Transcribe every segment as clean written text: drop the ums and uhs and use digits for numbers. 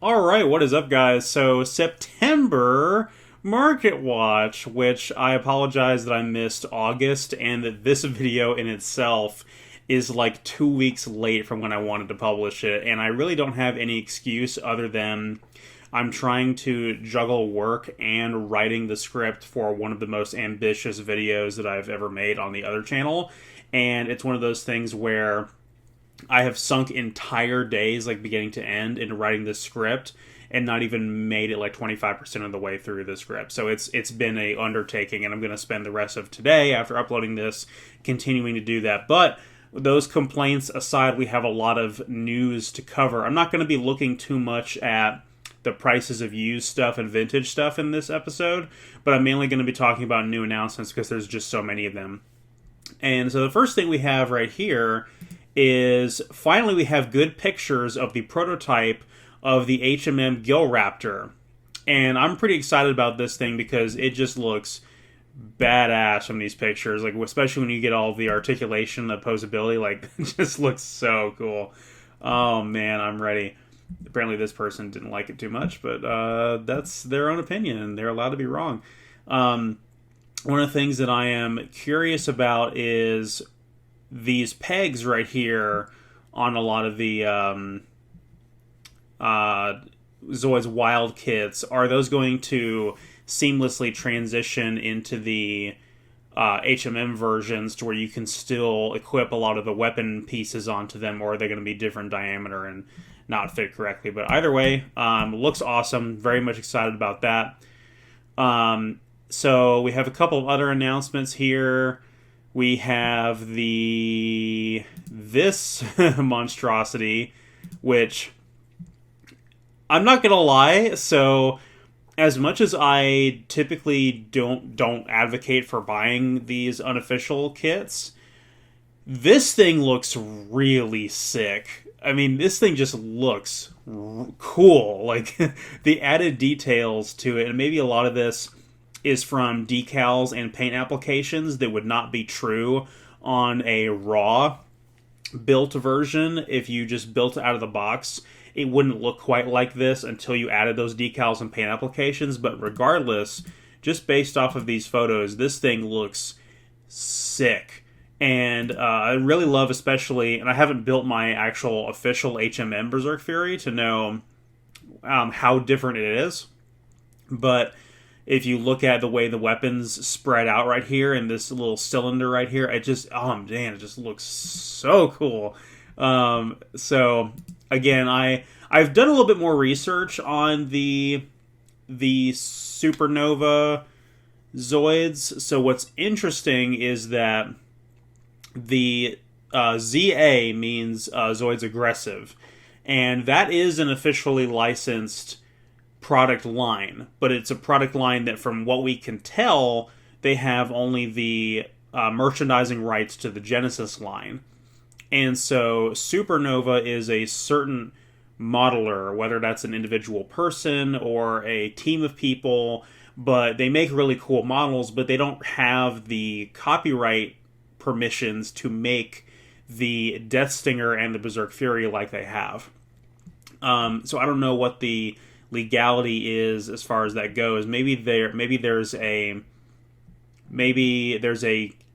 All right, what is up, guys? So, September Market Watch, which I apologize that I missed August, and that this video in itself is like 2 weeks late from when I wanted to publish it, and I really don't have any excuse other than I'm trying to juggle work and writing the script for one of the most ambitious videos that I've ever made on the other channel, and it's one of those things where I have sunk entire days, like beginning to end, into writing this script, and not even made it like 25% of the way through the script. So it's been a undertaking, and I'm going to spend the rest of today, after uploading this, continuing to do that. But those complaints aside, we have a lot of news to cover. I'm not going to be looking too much at the prices of used stuff and vintage stuff in this episode, but I'm mainly going to be talking about new announcements because there's just so many of them. And so the first thing we have right here is finally we have good pictures of the prototype of the HMM Gilraptor. And I'm pretty excited about this thing because it just looks badass from these pictures, like especially when you get all the articulation, the posability, like it just looks so cool. Oh man, I'm ready. Apparently this person didn't like it too much, but that's their own opinion and they're allowed to be wrong. One of the things that I am curious about is these pegs right here on a lot of the Zoids Wild kits. Are those going to seamlessly transition into the HMM versions to where you can still equip a lot of the weapon pieces onto them, or are they going to be different diameter and not fit correctly? But either way, looks awesome. Very much excited about that. So we have a couple of other announcements here. We have this monstrosity, which I'm not gonna lie. So, as much as I typically don't advocate for buying these unofficial kits, this thing looks really sick. I mean, this thing just looks cool. Like the added details to it, and maybe a lot of this is from decals and paint applications that would not be true on a raw built version. If you just built it out of the box, it wouldn't look quite like this until you added those decals and paint applications. But regardless, just based off of these photos, this thing looks sick. And I really love, especially, and I haven't built my actual official HMM Berserk Fury to know how different it is, but if you look at the way the weapons spread out right here in this little cylinder right here, it just, oh man, it just looks so cool. So again, I've done a little bit more research on the Supernova Zoids. So what's interesting is that the ZA means Zoids Aggressive, and that is an officially licensed product line, but it's a product line that, from what we can tell, they have only the merchandising rights to the Genesis line. And so Supernova is a certain modeler, whether that's an individual person or a team of people, but they make really cool models, but they don't have the copyright permissions to make the Death Stinger and the Berserk Fury like they have. So I don't know what the legality is as far as that goes. Maybe there's a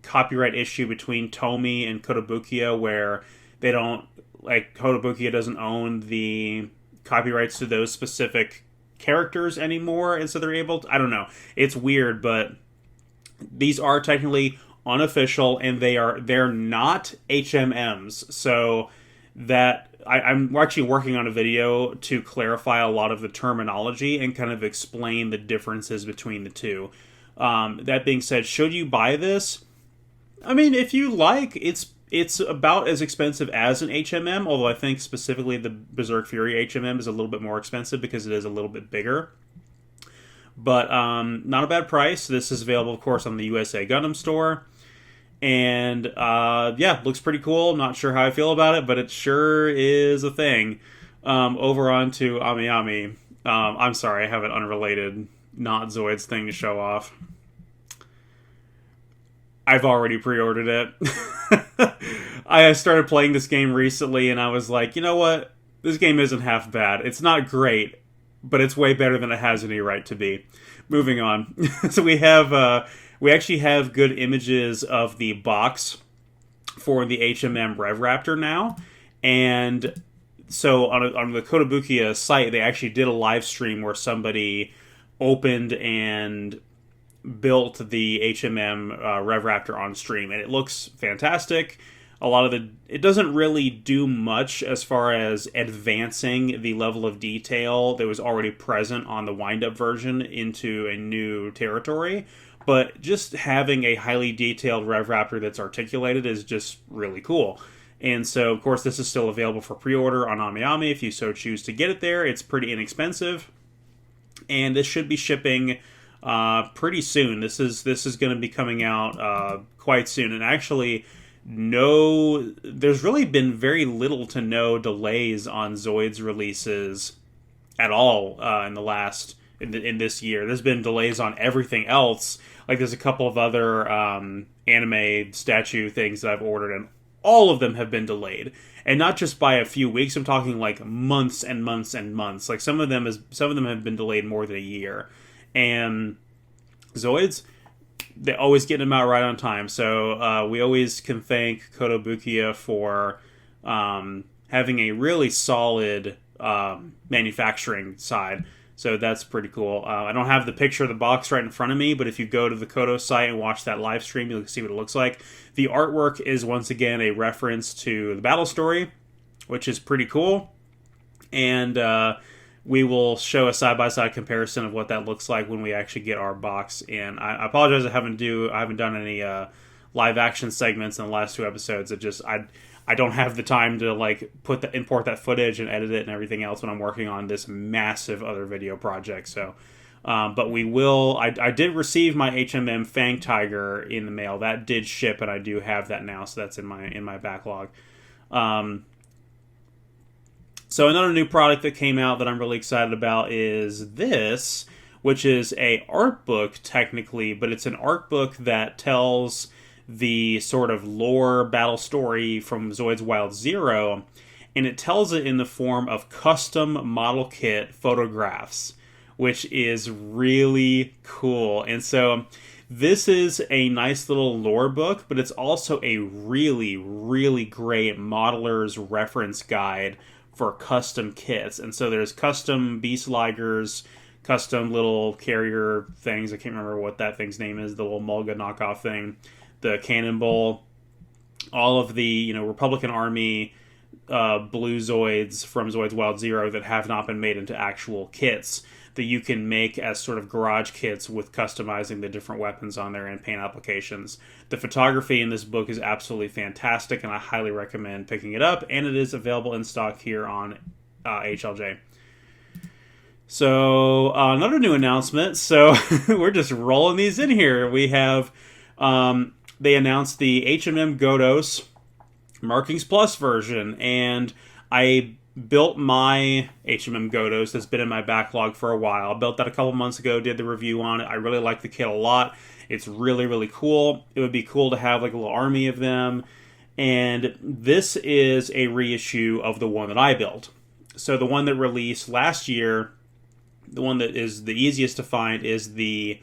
copyright issue between Tomy and Kotobukiya where they don't, like, Kotobukiya doesn't own the copyrights to those specific characters anymore, and so they're able to, I don't know. It's weird, but these are technically unofficial, and they're not HMMs. So that I'm actually working on a video to clarify a lot of the terminology and kind of explain the differences between the two. That being said, should you buy this? I mean, if you like, it's about as expensive as an HMM, although I think specifically the Berserk Fury HMM is a little bit more expensive because it is a little bit bigger. But not a bad price. This is available, of course, on the USA Gundam Store. And yeah, looks pretty cool. I'm not sure how I feel about it, but it sure is a thing. Over on to Amiami. I'm sorry, I have an unrelated, not Zoids thing to show off. I've already pre-ordered it. I started playing this game recently, and I was like, you know what? this game isn't half bad. It's not great, but it's way better than it has any right to be. Moving on. So we actually have good images of the box for the HMM Revraptor now, and so on the Kotobukiya site, they actually did a live stream where somebody opened and built the HMM Revraptor on stream, and it looks fantastic. It doesn't really do much as far as advancing the level of detail that was already present on the wind-up version into a new territory, but just having a highly detailed Revraptor that's articulated is just really cool. And so, of course, this is still available for pre-order on Amiami if you so choose to get it there. It's pretty inexpensive, and this should be shipping pretty soon. This is going to be coming out quite soon, and actually, there's really been very little to no delays on Zoids releases at all in this year. There's been delays on everything else. Like there's a couple of other anime statue things that I've ordered, and all of them have been delayed, and not just by a few weeks. I'm talking like months and months and months. Like some of them have been delayed more than a year. And Zoids, they always get them out right on time. So we always can thank Kotobukiya for having a really solid manufacturing side. So that's pretty cool. I don't have the picture of the box right in front of me, but if you go to the Koto site and watch that live stream, you'll see what it looks like. The artwork is once again a reference to the battle story, which is pretty cool. And we will show a side-by-side comparison of what that looks like when we actually get our box in. I apologize I haven't done any live action segments in the last two episodes. I don't have the time to like import that footage and edit it and everything else when I'm working on this massive other video project. So, but we will. I did receive my HMM Fang Tiger in the mail. That did ship, and I do have that now. So that's in my backlog. So another new product that came out that I'm really excited about is this, which is a art book technically, but it's an art book that tells the sort of lore battle story from Zoids Wild Zero, and it tells it in the form of custom model kit photographs, which is really cool. And so this is a nice little lore book, but it's also a really, really great modeler's reference guide for custom kits. And so there's custom Beast Ligers, custom little carrier things. I can't remember what that thing's name is, the little Mulga knockoff thing. The Cannonball, all of the Republican Army blue Zoids from Zoids Wild Zero that have not been made into actual kits that you can make as sort of garage kits with customizing the different weapons on there and paint applications. The photography in this book is absolutely fantastic, and I highly recommend picking it up, and it is available in stock here on HLJ. So another new announcement. So we're just rolling these in here. We have they announced the HMM Gotos Markings Plus version, and I built my HMM Gotos that's been in my backlog for a while. I built that a couple months ago, did the review on it. I really like the kit a lot. It's really, really cool. It would be cool to have like a little army of them. And this is a reissue of the one that I built. So the one that released last year, the one that is the easiest to find is the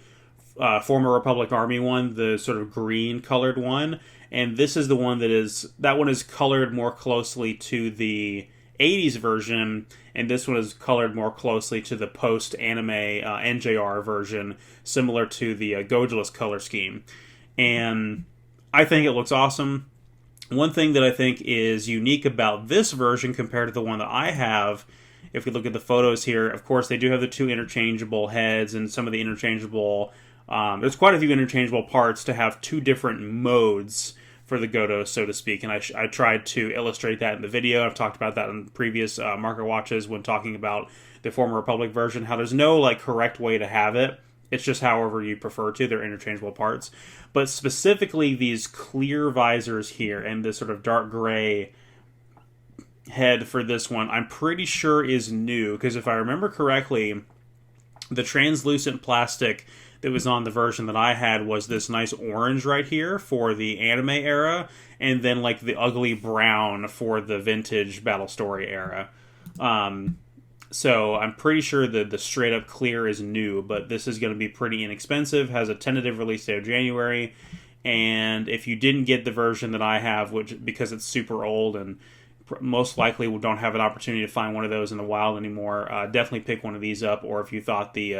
former Republic Army one, the sort of green colored one. And this is the one that one is colored more closely to the 80s version, and this one is colored more closely to the post-anime NJR version, similar to the Gojulus color scheme. And I think it looks awesome. One thing that I think is unique about this version compared to the one that I have, if we look at the photos here, of course they do have the two interchangeable heads and some of the interchangeable... there's quite a few interchangeable parts to have two different modes for the Goto, so to speak, and I tried to illustrate that in the video. I've talked about that in previous market watches when talking about the former Republic version, how there's no like correct way to have it. It's just however you prefer to. They're interchangeable parts. But specifically these clear visors here and this sort of dark gray head for this one, I'm pretty sure is new, because if I remember correctly, the translucent plastic that was on the version that I had was this nice orange right here for the anime era, and then like the ugly brown for the vintage battle story era. So I'm pretty sure that the straight up clear is new, but this is going to be pretty inexpensive. Has a tentative release date of January, and if you didn't get the version that I have, which because it's super old and most likely don't have an opportunity to find one of those in the wild anymore, definitely pick one of these up. Or if you thought the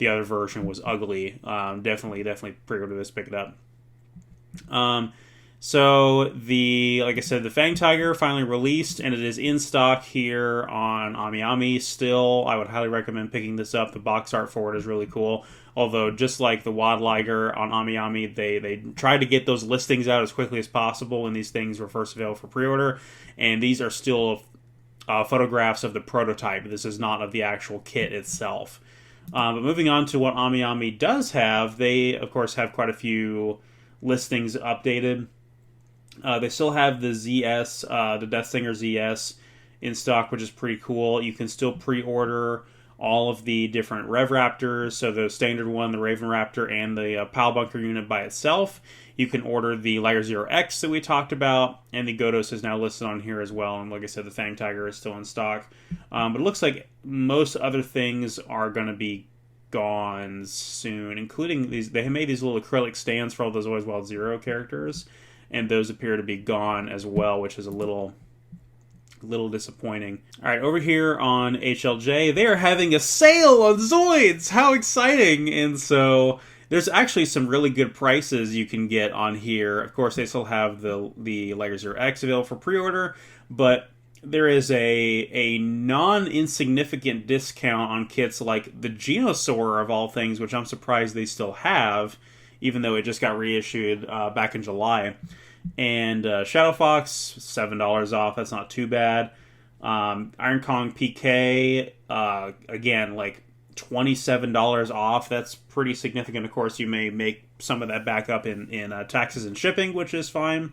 other version was ugly, definitely pre-order this, pick it up. So like I said, the Fang Tiger finally released, and it is in stock here on Amiami still. I would highly recommend picking this up. The box art for it is really cool. Although, just like the Wad Liger on Amiami, they tried to get those listings out as quickly as possible when these things were first available for pre-order, and these are still photographs of the prototype. This is not of the actual kit itself. But moving on to what Amiami does have, they, of course, have quite a few listings updated. They still have the ZS, the Deathsinger ZS in stock, which is pretty cool. You can still pre-order all of the different Rev Raptors, so the standard one, the Raven Raptor, and the Pal Bunker unit by itself. You can order the Liger Zero X that we talked about, and the Gotos is now listed on here as well. And like I said, the Fang Tiger is still in stock. But it looks like most other things are going to be gone soon, including these. They made these little acrylic stands for all those Zoids Wild Zero characters, and those appear to be gone as well, which is a little disappointing. All right, over here on HLJ, they are having a sale on Zoids. How exciting! And so there's actually some really good prices you can get on here. Of course, they still have the Liger Zero X available for pre-order, but there is a non-insignificant discount on kits like the Genosaur of all things, which I'm surprised they still have, even though it just got reissued back in July. And Shadow Fox, $7 off. That's not too bad. Iron Kong PK, again, like $27 off. That's pretty significant. Of course, you may make some of that back up in taxes and shipping, which is fine.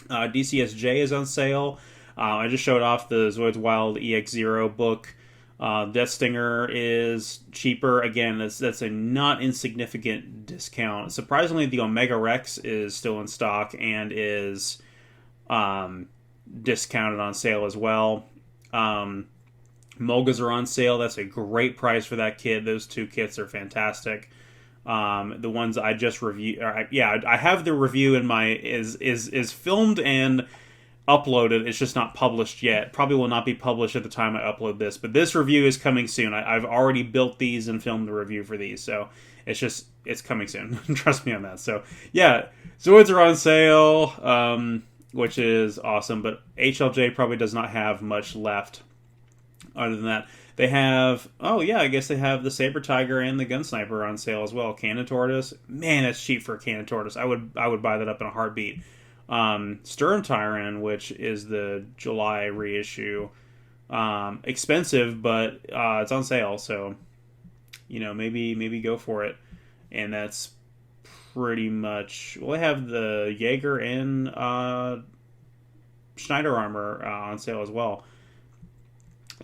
DCSJ is on sale. I just showed off the Zoids Wild EX0 book. Death Stinger is cheaper. Again, that's a not insignificant discount. Surprisingly, the Omega Rex is still in stock and is discounted on sale as well. Molgas are on sale. That's a great price for that kit. Those two kits are fantastic. The ones I just reviewed, I have the review in my is filmed and uploaded. It's just not published yet. Probably will not be published at the time I upload this, but this review is coming soon. I've already built these and filmed the review for these, so it's coming soon. Trust me on that. So yeah, Zoids are on sale, which is awesome, but HLJ probably does not have much left other than that. They have, I guess they have the Saber Tiger and the Gun Sniper on sale as well. Cannon Tortoise, man, that's cheap for a Cannon Tortoise. I would buy that up in a heartbeat. Sturm Tyrant, which is the July reissue, expensive, but it's on sale, so maybe go for it. And that's pretty much. Well, they have the Jaeger and Schneider armor on sale as well.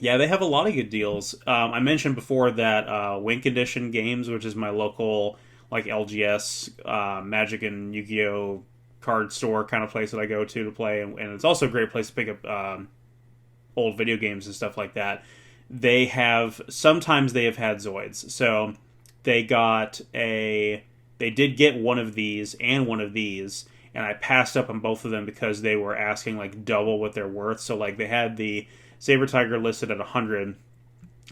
Yeah, they have a lot of good deals. I mentioned before that Wink Edition Games, which is my local like LGS Magic and Yu-Gi-Oh card store kind of place that I go to play, and it's also a great place to pick up old video games and stuff like that. Sometimes they have had Zoids, so they did get one of these and one of these, and I passed up on both of them because they were asking like double what they're worth. So like they had the Saber Tiger listed at 100,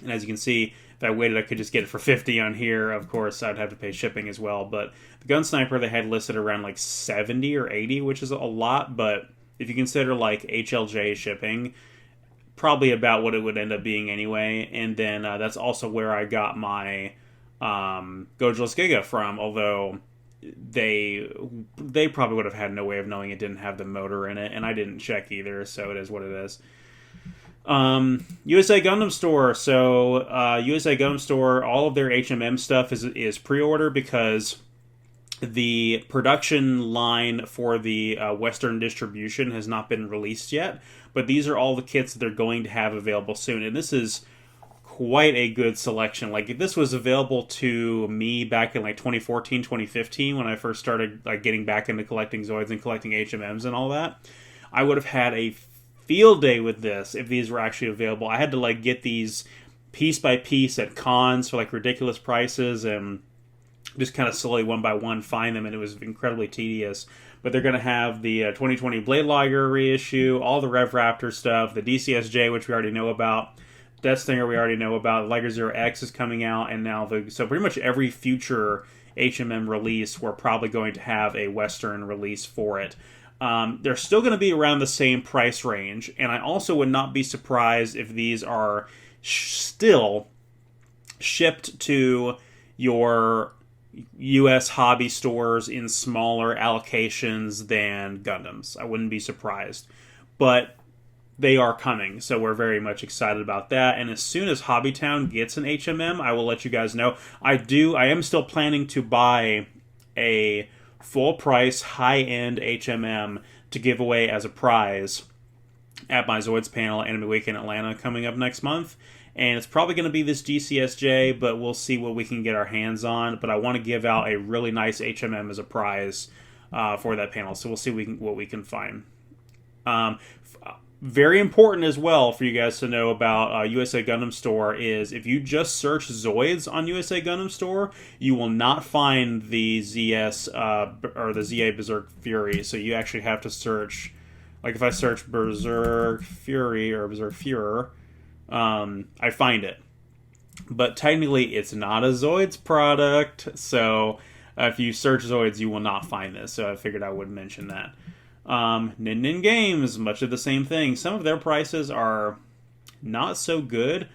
and as you can see, if I waited, I could just get it for 50 on here. Of course, I'd have to pay shipping as well. But the Gun Sniper they had listed around like 70 or 80, which is a lot. But if you consider like HLJ shipping, probably about what it would end up being anyway. And then that's also where I got my Gojirless Giga from. Although they probably would have had no way of knowing it didn't have the motor in it, and I didn't check either. So it is what it is. USA Gundam Store. So USA Gundam Store, all of their HMM stuff is pre-order because the production line for the Western distribution has not been released yet. But these are all the kits that they're going to have available soon, and this is quite a good selection. Like if this was available to me back in like 2014, 2015 when I first started like getting back into collecting Zoids and collecting HMMs and all that, I would have had a field day with this if these were actually available. I had to like get these piece by piece at cons for like ridiculous prices and just kind of slowly one by one find them, and it was incredibly tedious. But they're going to have the 2020 Blade Liger reissue, all the Rev Raptor stuff, the DCSJ, which we already know about, Death Stinger we already know about, Liger Zero X is coming out, and now so pretty much every future HMM release, we're probably going to have a Western release for it. They're still going to be around the same price range, and I also would not be surprised if these are still shipped to your U.S. hobby stores in smaller allocations than Gundams. I wouldn't be surprised. But they are coming, so we're very much excited about that. And as soon as Hobbytown gets an HMM, I will let you guys know. I am still planning to buy a full-price, high-end HMM to give away as a prize at my Zoids panel, Anime Week in Atlanta, coming up next month. And it's probably going to be this GCSJ, but we'll see what we can get our hands on. But I want to give out a really nice HMM as a prize for that panel, so we'll see what we can find. Very important as well for you guys to know about USA Gundam Store is if you just search Zoids on USA Gundam Store, you will not find the ZS or the ZA Berserk Fury. So you actually have to search, like if I search Berserk Fury or Berserk Fuhrer, I find it. But technically, it's not a Zoids product, so if you search Zoids, you will not find this. So I figured I would mention that. Ninin Games, much of the same thing. Some of their prices are not so good.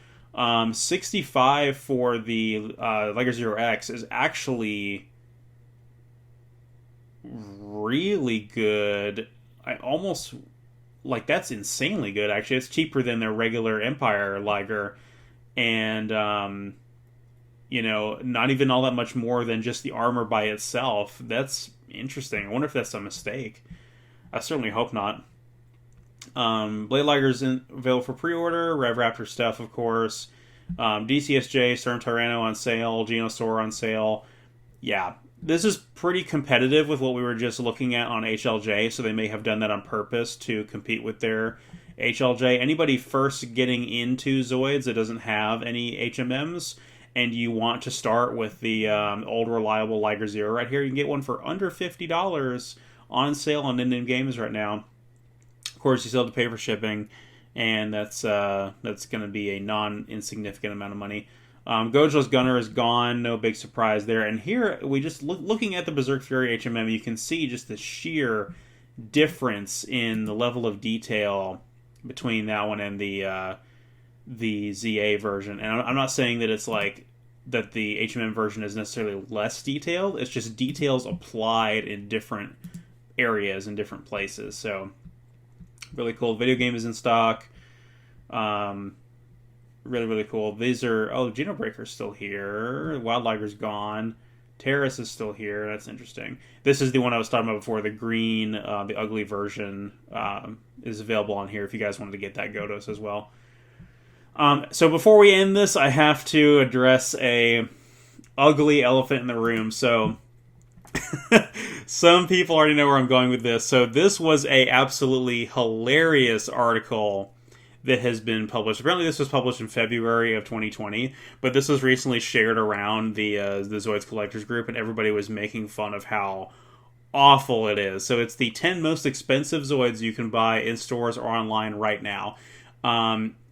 65 for the Liger Zero X is actually really good. I almost like that's insanely good. Actually, it's cheaper than their regular Empire Liger, and not even all that much more than just the armor by itself. That's interesting. I wonder if that's a mistake. I certainly hope not. Blade Liger's available for pre-order. Rev Raptor stuff, of course. DCSJ, Storm Tyranno on sale. Geno Store on sale. Yeah, this is pretty competitive with what we were just looking at on HLJ, so they may have done that on purpose to compete with their HLJ. Anybody first getting into Zoids that doesn't have any HMMs, and you want to start with the old reliable Liger Zero right here, you can get one for under $50 on sale on Ninin Games right now. Of course, you still have to pay for shipping, and that's going to be a non-insignificant amount of money. Gojo's Gunner is gone, no big surprise there. And here, we just looking at the Berserk Fury HMM, you can see just the sheer difference in the level of detail between that one and the ZA version. And I'm not saying that it's like that the HMM version is necessarily less detailed. It's just details applied in different areas and different places. So really cool. Video game is in stock. Really, really cool. These are Genobreaker's still here. Wild Liger's gone. Terrace is still here. That's interesting. This is the one I was talking about before. The green, the ugly version is available on here if you guys wanted to get that Gotos as well. So before we end this, I have to address a ugly elephant in the room. So some people already know where I'm going with this. So this was a absolutely hilarious article that has been published. Apparently this was published in February of 2020, but this was recently shared around the Zoids Collectors Group, and everybody was making fun of how awful it is. So it's the 10 most expensive Zoids you can buy in stores or online right now.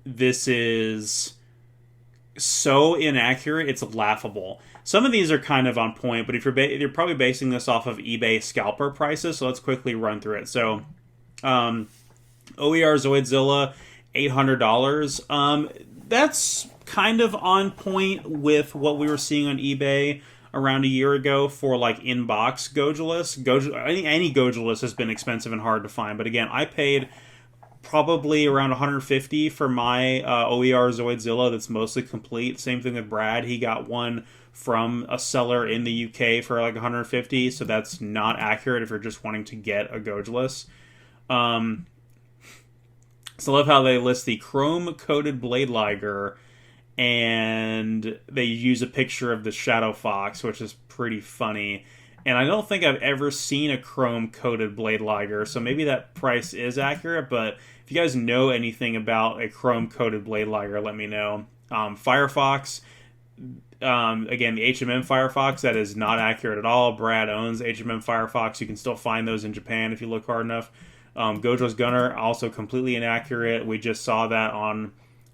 This is so inaccurate, it's laughable. Some of these are kind of on point, but if you're probably basing this off of eBay scalper prices, so let's quickly run through it. So, OER Zoidzilla, $800. That's kind of on point with what we were seeing on eBay around a year ago for like in-box Gojulus. Any Gojulus has been expensive and hard to find, but again, I paid probably around $150 for my OER Zoidzilla that's mostly complete. Same thing with Brad. He got one from a seller in the UK for like $150, so that's not accurate if you're just wanting to get a Gojulus. So I love how they list the chrome-coated Blade Liger, and they use a picture of the Shadow Fox, which is pretty funny. And I don't think I've ever seen a chrome-coated Blade Liger, so maybe that price is accurate, but if you guys know anything about a chrome-coated Blade Liger, let me know. Firefox, again, the HMM Firefox, that is not accurate at all. Brad owns HMM Firefox. You can still find those in Japan if you look hard enough. Gojo's Gunner, also completely inaccurate. We just saw that on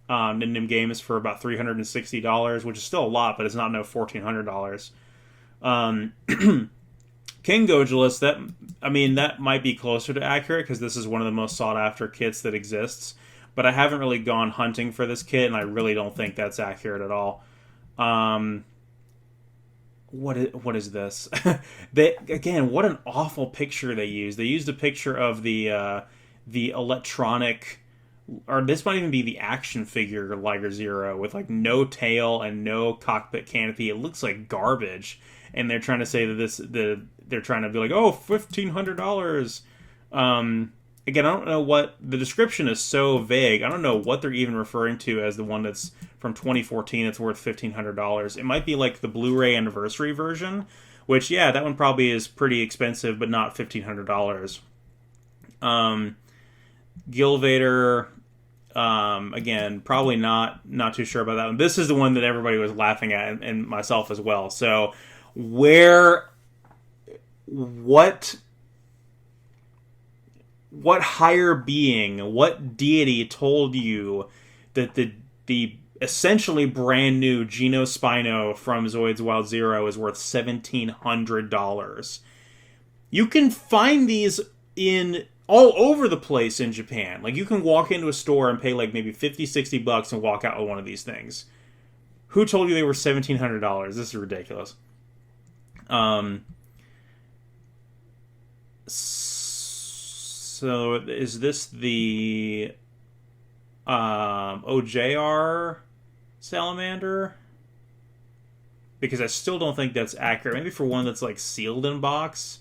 Ninin Games for about $360, which is still a lot, but it's not no $1,400. King Gojulus, that might be closer to accurate because this is one of the most sought after kits that exists. But I haven't really gone hunting for this kit, and I really don't think that's accurate at all. What is this? Again, what an awful picture they used. They used a picture of the electronic, or this might even be the action figure Liger Zero with like no tail and no cockpit canopy. It looks like garbage, and they're trying to say that they're trying to be like, oh, $1,500. Again, I don't know what the description is, so vague. I don't know what they're even referring to as the one that's from 2014. It's worth $1,500. It might be like the Blu-ray anniversary version, which that one probably is pretty expensive, but not $1,500. Gilvator, again, probably not too sure about that one. This is the one that everybody was laughing at, and myself as well. So, what higher being, what deity told you that the essentially brand new Geno Spino from Zoids Wild Zero is worth $1,700? You can find these in all over the place in Japan. Like, you can walk into a store and pay like maybe $50-$60 and walk out with one of these things. Who told you they were $1,700? This is ridiculous. So is this the OJR salamander? Because I still don't think that's accurate. Maybe for one that's like sealed in box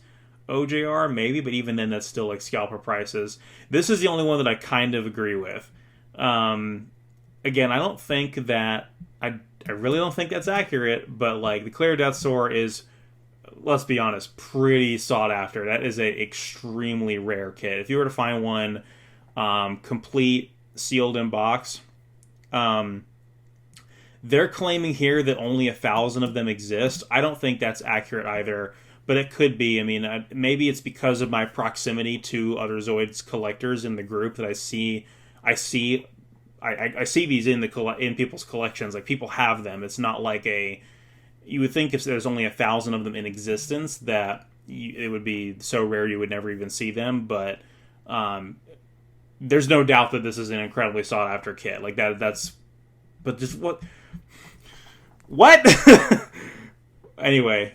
OJR, maybe, but even then that's still like scalper prices. This is the only one that I kind of agree with. Again, I don't think that I really don't think that's accurate, but like the Clear Death Soar is, let's be honest, pretty sought after. That is a extremely rare kit. If you were to find one complete sealed in box, they're claiming here that only 1,000 of them exist. I don't think that's accurate either, but it could be. I mean, maybe it's because of my proximity to other Zoids collectors in the group that I see these in people's collections. Like, people have them. It's not like you would think if there's only 1,000 of them in existence that it would be so rare you would never even see them. But there's no doubt that this is an incredibly sought after kit. Like that's. But just what? Anyway,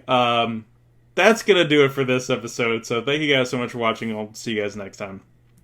that's gonna do it for this episode. So thank you guys so much for watching. I'll see you guys next time.